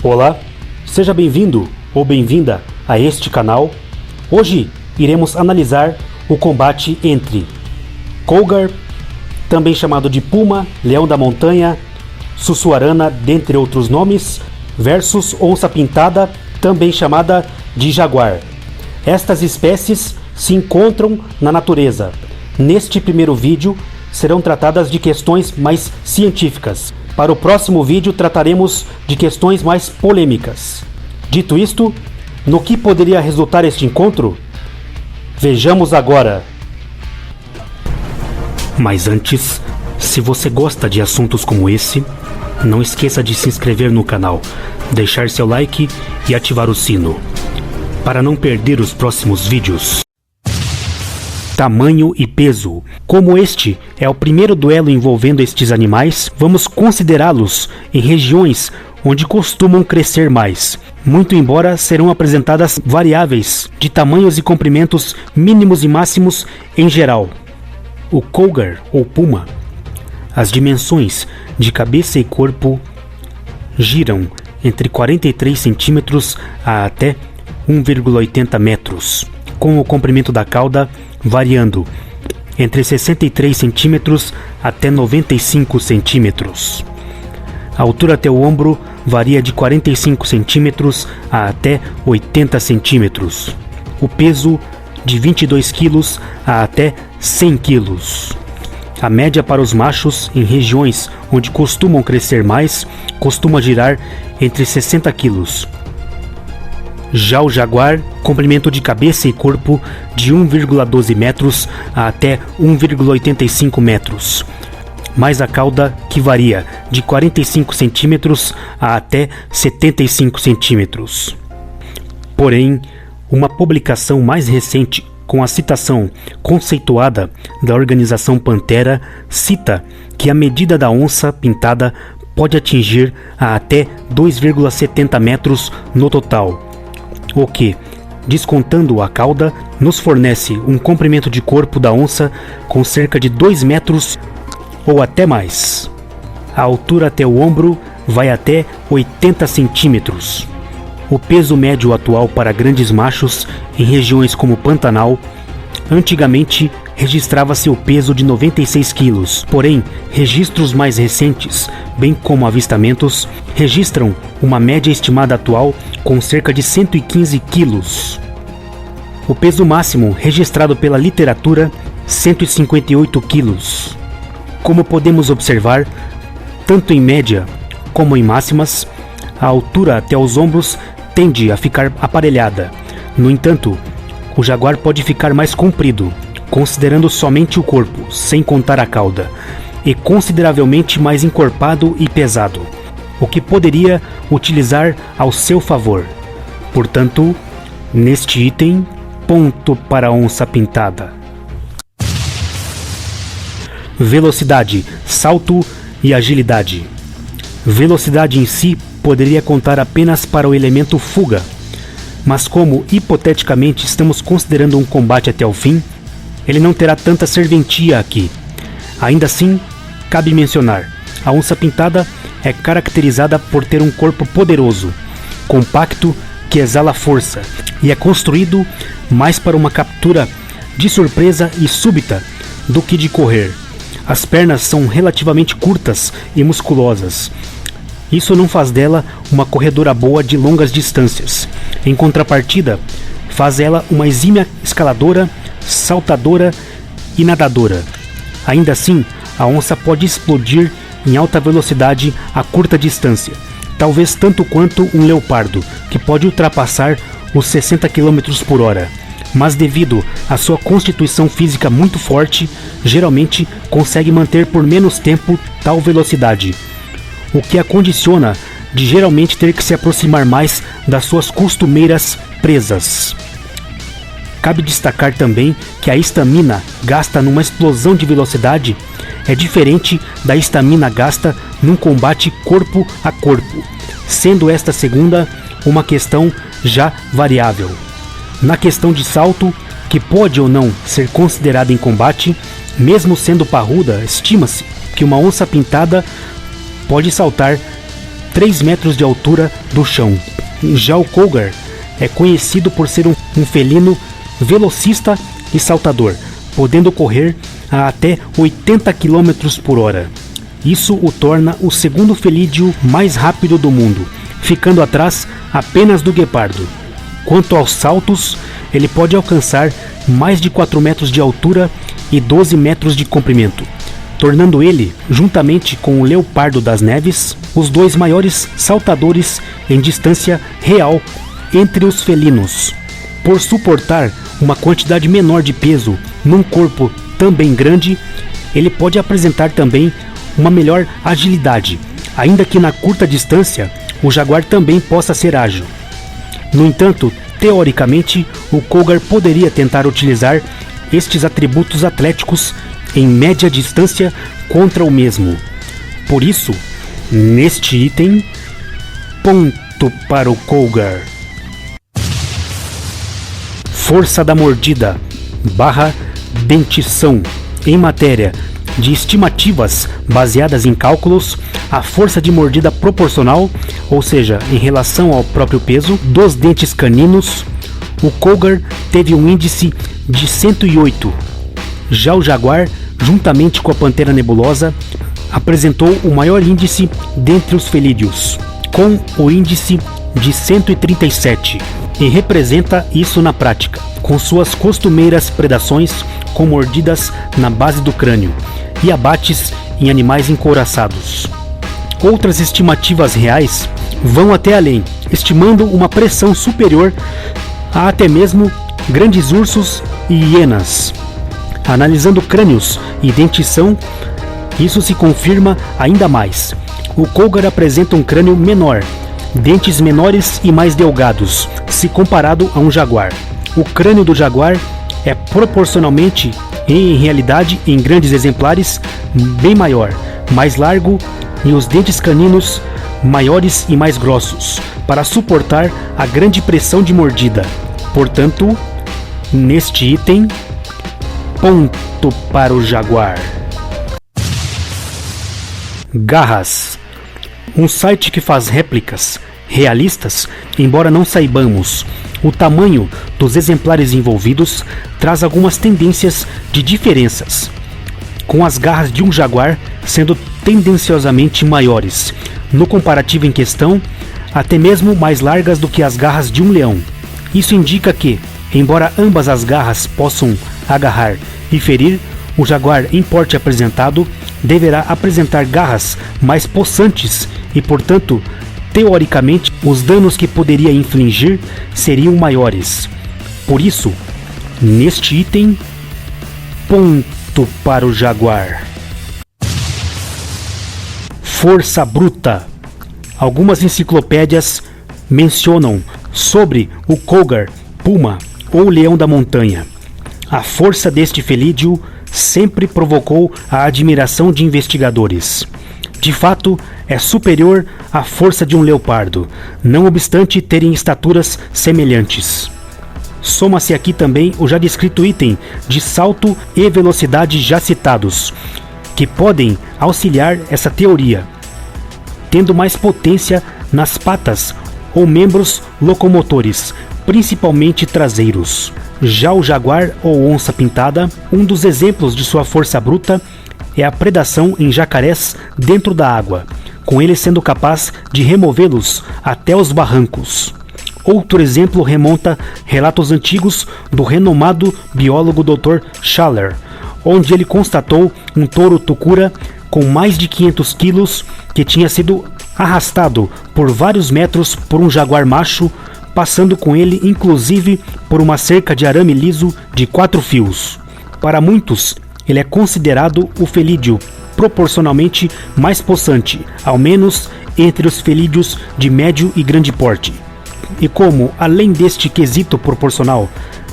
Olá, seja bem-vindo ou bem-vinda a este canal. Hoje iremos analisar o combate entre cougar, também chamado de puma, leão da montanha, sussuarana, dentre outros nomes, versus onça pintada, também chamada de jaguar. Estas espécies se encontram na natureza. Neste primeiro vídeo serão tratadas de questões mais científicas. Para o próximo vídeo trataremos de questões mais polêmicas. Dito isto, no que poderia resultar este encontro? Vejamos agora. Mas antes, se você gosta de assuntos como esse, não esqueça de se inscrever no canal, deixar seu like e ativar o sino, para não perder os próximos vídeos. Tamanho e peso. Como este é o primeiro duelo envolvendo estes animais, vamos considerá-los em regiões onde costumam crescer mais. Muito embora serão apresentadas variáveis de tamanhos e comprimentos mínimos e máximos em geral. O cougar ou puma. As dimensões de cabeça e corpo giram entre 43 centímetros a até 1,80 metros, com o comprimento da cauda variando entre 63 centímetros até 95 centímetros. A altura até o ombro varia de 45 centímetros a até 80 centímetros. O peso de 22 quilos a até 100 quilos. A média para os machos em regiões onde costumam crescer mais costuma girar entre 60 quilos. Já o jaguar, comprimento de cabeça e corpo de 1,12 metros a até 1,85 metros, mais a cauda que varia de 45 centímetros a até 75 centímetros. Porém, uma publicação mais recente com a citação conceituada da organização Panthera cita que a medida da onça pintada pode atingir a até 2,70 metros no total, o que, descontando a cauda, nos fornece um comprimento de corpo da onça com cerca de 2 metros ou até mais. A altura até o ombro vai até 80 centímetros. O peso médio atual para grandes machos em regiões como Pantanal, antigamente registrava-se o peso de 96 quilos, porém, registros mais recentes, bem como avistamentos, registram uma média estimada atual com cerca de 115 quilos. O peso máximo registrado pela literatura, 158 quilos. Como podemos observar, tanto em média como em máximas, a altura até os ombros tende a ficar aparelhada. No entanto, o jaguar pode ficar mais comprido, considerando somente o corpo, sem contar a cauda, e consideravelmente mais encorpado e pesado, o que poderia utilizar ao seu favor. Portanto, neste item, ponto para a onça pintada. Velocidade, salto e agilidade. Velocidade em si poderia contar apenas para o elemento fuga, mas como hipoteticamente estamos considerando um combate até o fim, ele não terá tanta serventia aqui. Ainda assim, cabe mencionar, a onça pintada é caracterizada por ter um corpo poderoso, compacto, que exala força, e é construído mais para uma captura de surpresa e súbita do que de correr. As pernas são relativamente curtas e musculosas. Isso não faz dela uma corredora boa de longas distâncias. Em contrapartida, faz ela uma exímia escaladora, saltadora e nadadora. Ainda assim, a onça pode explodir em alta velocidade a curta distância, talvez tanto quanto um leopardo, que pode ultrapassar os 60 km por hora. Mas devido à sua constituição física muito forte, geralmente consegue manter por menos tempo tal velocidade, o que a condiciona de geralmente ter que se aproximar mais das suas costumeiras presas. Cabe destacar também que a estamina gasta numa explosão de velocidade é diferente da estamina gasta num combate corpo a corpo, sendo esta segunda uma questão já variável. Na questão de salto, que pode ou não ser considerada em combate, mesmo sendo parruda, estima-se que uma onça pintada pode saltar 3 metros de altura do chão. Já o cougar é conhecido por ser um felino velocista e saltador, podendo correr a até 80 km por hora. Isso o torna o segundo felídeo mais rápido do mundo, ficando atrás apenas do guepardo. Quanto aos saltos, ele pode alcançar mais de 4 metros de altura e 12 metros de comprimento, tornando ele, juntamente com o leopardo das neves, os 2 maiores saltadores em distância real entre os felinos. Por suportar uma quantidade menor de peso num corpo também grande, ele pode apresentar também uma melhor agilidade, ainda que na curta distância o jaguar também possa ser ágil. No entanto, teoricamente, o cougar poderia tentar utilizar estes atributos atléticos em média distância contra o mesmo. Por isso, neste item, ponto para o cougar. Força da mordida / dentição. Em matéria de estimativas baseadas em cálculos, a força de mordida proporcional, ou seja, em relação ao próprio peso, dos dentes caninos, o cougar teve um índice de 108. Já o jaguar, juntamente com a pantera nebulosa, apresentou o maior índice dentre os felídeos, com o índice de 137, e representa isso na prática, com suas costumeiras predações com mordidas na base do crânio e abates em animais encouraçados. Outras estimativas reais vão até além, estimando uma pressão superior a até mesmo grandes ursos e hienas. Analisando crânios e dentição, isso se confirma ainda mais. O cougar apresenta um crânio menor, dentes menores e mais delgados, se comparado a um jaguar. O crânio do jaguar é proporcionalmente, em realidade, em grandes exemplares, bem maior, mais largo, e os dentes caninos maiores e mais grossos, para suportar a grande pressão de mordida. Portanto, neste item, ponto para o jaguar. Garras. Um site que faz réplicas realistas, embora não saibamos o tamanho dos exemplares envolvidos, traz algumas tendências de diferenças, com as garras de um jaguar sendo tendenciosamente maiores, no comparativo em questão, até mesmo mais largas do que as garras de um leão. Isso indica que, embora ambas as garras possam agarrar e ferir, o jaguar em porte apresentado deverá apresentar garras mais possantes e, portanto, teoricamente, os danos que poderia infligir seriam maiores. Por isso, neste item, ponto para o jaguar. Força bruta. Algumas enciclopédias mencionam sobre o cougar, puma ou leão da montanha. A força deste felídeo sempre provocou a admiração de investigadores. De fato, é superior à força de um leopardo, não obstante terem estaturas semelhantes. Soma-se aqui também o já descrito item de salto e velocidade já citados, que podem auxiliar essa teoria, tendo mais potência nas patas ou membros locomotores, principalmente traseiros. Já o jaguar ou onça pintada, um dos exemplos de sua força bruta é a predação em jacarés dentro da água, com ele sendo capaz de removê-los até os barrancos. Outro exemplo remonta relatos antigos do renomado biólogo Dr. Schaller, onde ele constatou um touro tucura com mais de 500 quilos que tinha sido arrastado por vários metros por um jaguar macho, passando com ele inclusive por uma cerca de arame liso de 4 fios. Para muitos, ele é considerado o felídeo proporcionalmente mais possante, ao menos entre os felídeos de médio e grande porte. E como, além deste quesito proporcional,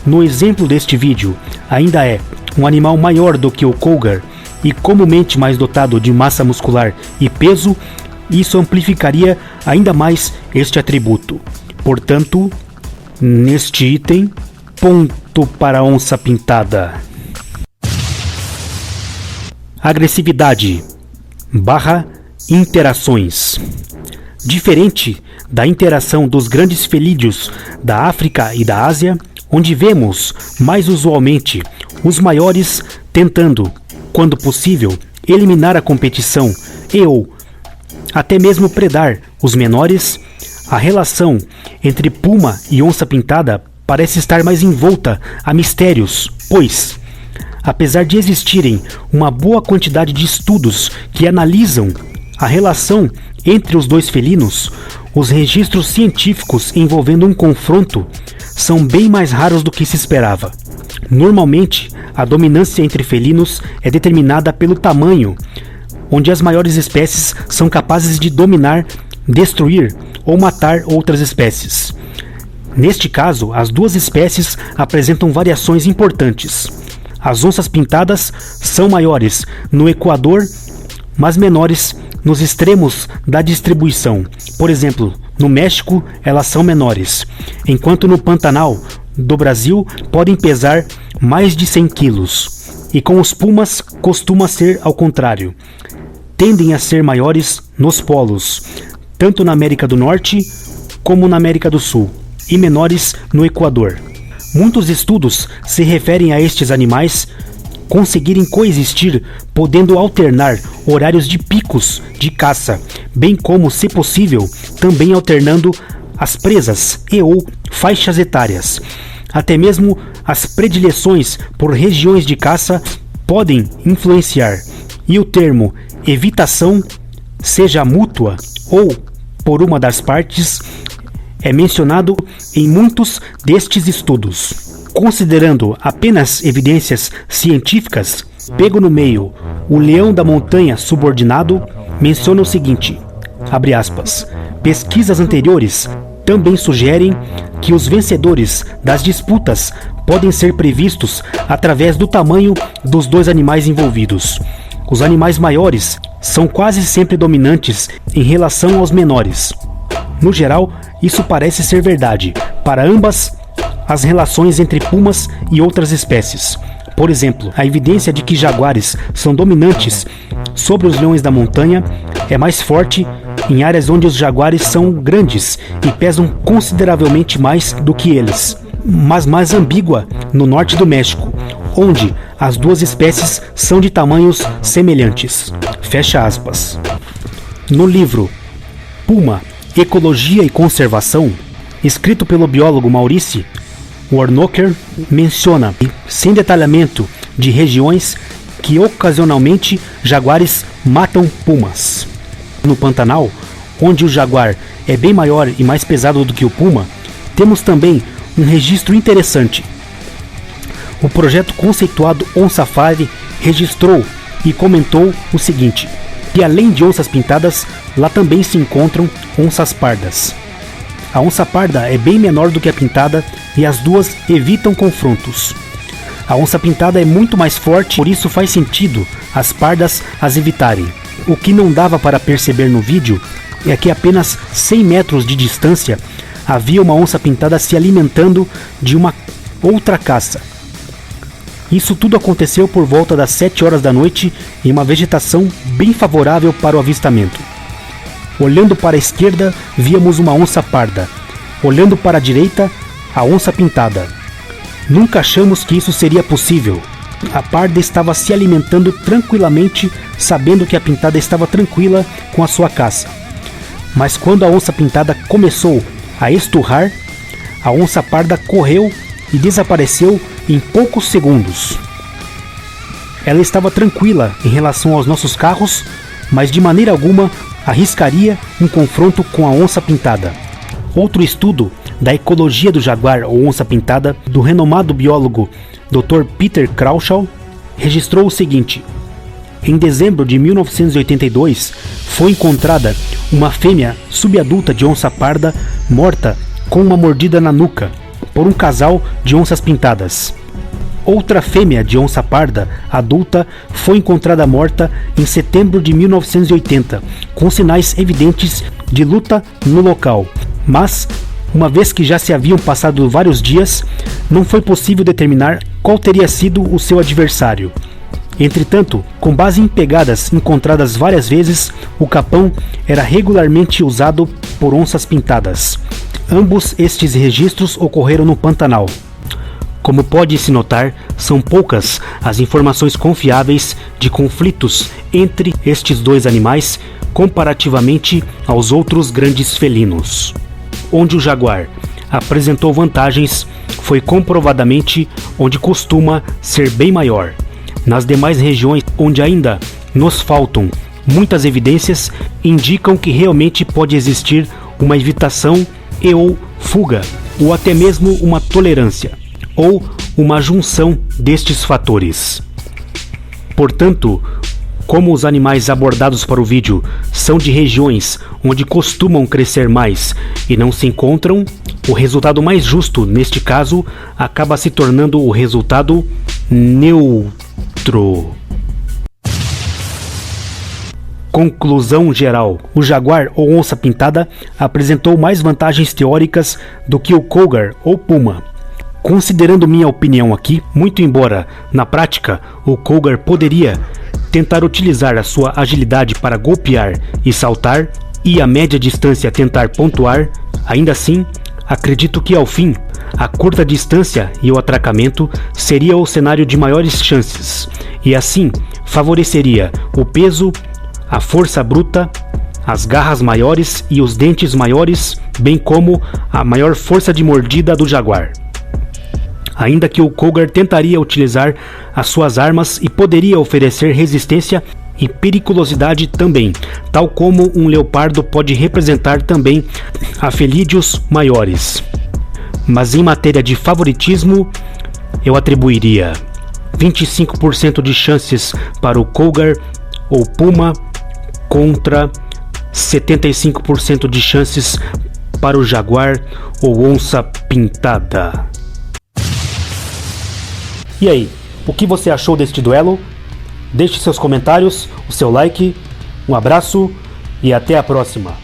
no exemplo deste vídeo, ainda é um animal maior do que o cougar e comumente mais dotado de massa muscular e peso, isso amplificaria ainda mais este atributo. Portanto, neste item, ponto para a onça pintada. Agressividade / interações. Diferente da interação dos grandes felídeos da África e da Ásia, onde vemos, mais usualmente, os maiores tentando, quando possível, eliminar a competição ou até mesmo predar os menores, a relação entre puma e onça-pintada parece estar mais envolta a mistérios, pois, apesar de existirem uma boa quantidade de estudos que analisam a relação entre os dois felinos, os registros científicos envolvendo um confronto são bem mais raros do que se esperava. Normalmente, a dominância entre felinos é determinada pelo tamanho, onde as maiores espécies são capazes de dominar, destruir ou matar outras espécies. Neste caso, as duas espécies apresentam variações importantes. As onças pintadas são maiores no Equador, mas menores nos extremos da distribuição. Por exemplo, no México, elas são menores, enquanto no Pantanal do Brasil podem pesar mais de 100 quilos. E com os pumas costuma ser ao contrário. Tendem a ser maiores nos polos, tanto na América do Norte como na América do Sul, e menores no Equador. Muitos estudos se referem a estes animais conseguirem coexistir, podendo alternar horários de picos de caça, bem como, se possível, também alternando as presas e ou faixas etárias. Até mesmo as predileções por regiões de caça podem influenciar, e o termo evitação, seja mútua ou por uma das partes, é mencionado em muitos destes estudos. Considerando apenas evidências científicas, pego no meio, o leão da montanha subordinado menciona o seguinte, abre aspas, pesquisas anteriores também sugerem que os vencedores das disputas podem ser previstos através do tamanho dos dois animais envolvidos. Os animais maiores são quase sempre dominantes em relação aos menores. No geral, isso parece ser verdade para ambas as relações entre pumas e outras espécies. Por exemplo, a evidência de que jaguares são dominantes sobre os leões da montanha é mais forte em áreas onde os jaguares são grandes e pesam consideravelmente mais do que eles, mas mais ambígua no norte do México, onde as duas espécies são de tamanhos semelhantes. Fecha aspas. No livro Puma, Ecologia e Conservação, escrito pelo biólogo Maurice Warnocker, menciona, sem detalhamento de regiões, que ocasionalmente jaguares matam pumas. No Pantanal, onde o jaguar é bem maior e mais pesado do que o puma, temos também um registro interessante. O projeto conceituado OnSafari registrou e comentou o seguinte, que além de onças pintadas, lá também se encontram onças pardas. A onça parda é bem menor do que a pintada e as duas evitam confrontos. A onça pintada é muito mais forte, por isso faz sentido as pardas as evitarem. O que não dava para perceber no vídeo é que a apenas 100 metros de distância havia uma onça pintada se alimentando de uma outra caça. Isso tudo aconteceu por volta das 7 horas da noite em uma vegetação bem favorável para o avistamento. Olhando para a esquerda, víamos uma onça parda. Olhando para a direita, a onça pintada. Nunca achamos que isso seria possível. A parda estava se alimentando tranquilamente, sabendo que a pintada estava tranquila com a sua caça. Mas quando a onça pintada começou a esturrar, a onça parda correu e desapareceu em poucos segundos. Ela estava tranquila em relação aos nossos carros, mas de maneira alguma arriscaria um confronto com a onça pintada. Outro estudo da ecologia do jaguar ou onça pintada, do renomado biólogo Dr. Peter Crouchall, registrou o seguinte: em dezembro de 1982, foi encontrada uma fêmea subadulta de onça parda morta com uma mordida na nuca por um casal de onças pintadas. Outra fêmea de onça parda adulta foi encontrada morta em setembro de 1980, com sinais evidentes de luta no local, mas, uma vez que já se haviam passado vários dias, não foi possível determinar qual teria sido o seu adversário. Entretanto, com base em pegadas encontradas várias vezes, o capão era regularmente usado por onças pintadas. Ambos estes registros ocorreram no Pantanal. Como pode-se notar, são poucas as informações confiáveis de conflitos entre estes dois animais comparativamente aos outros grandes felinos. Onde o jaguar apresentou vantagens foi comprovadamente onde costuma ser bem maior. Nas demais regiões onde ainda nos faltam muitas evidências, indicam que realmente pode existir uma evitação e ou fuga, ou até mesmo uma tolerância, ou uma junção destes fatores. Portanto, como os animais abordados para o vídeo são de regiões onde costumam crescer mais e não se encontram, o resultado mais justo neste caso acaba se tornando o resultado neutro. Conclusão geral: o jaguar ou onça pintada apresentou mais vantagens teóricas do que o cougar ou puma. Considerando minha opinião aqui, muito embora na prática o cougar poderia tentar utilizar a sua agilidade para golpear e saltar, e a média distância tentar pontuar, ainda assim, acredito que ao fim, a curta distância e o atracamento seria o cenário de maiores chances, e assim favoreceria o peso, a força bruta, as garras maiores e os dentes maiores, bem como a maior força de mordida do jaguar. Ainda que o cougar tentaria utilizar as suas armas e poderia oferecer resistência e periculosidade também, tal como um leopardo pode representar também a felídeos maiores. Mas em matéria de favoritismo, eu atribuiria 25% de chances para o cougar ou puma contra 75% de chances para o jaguar ou onça pintada. E aí, o que você achou deste duelo? Deixe seus comentários, o seu like, um abraço e até a próxima!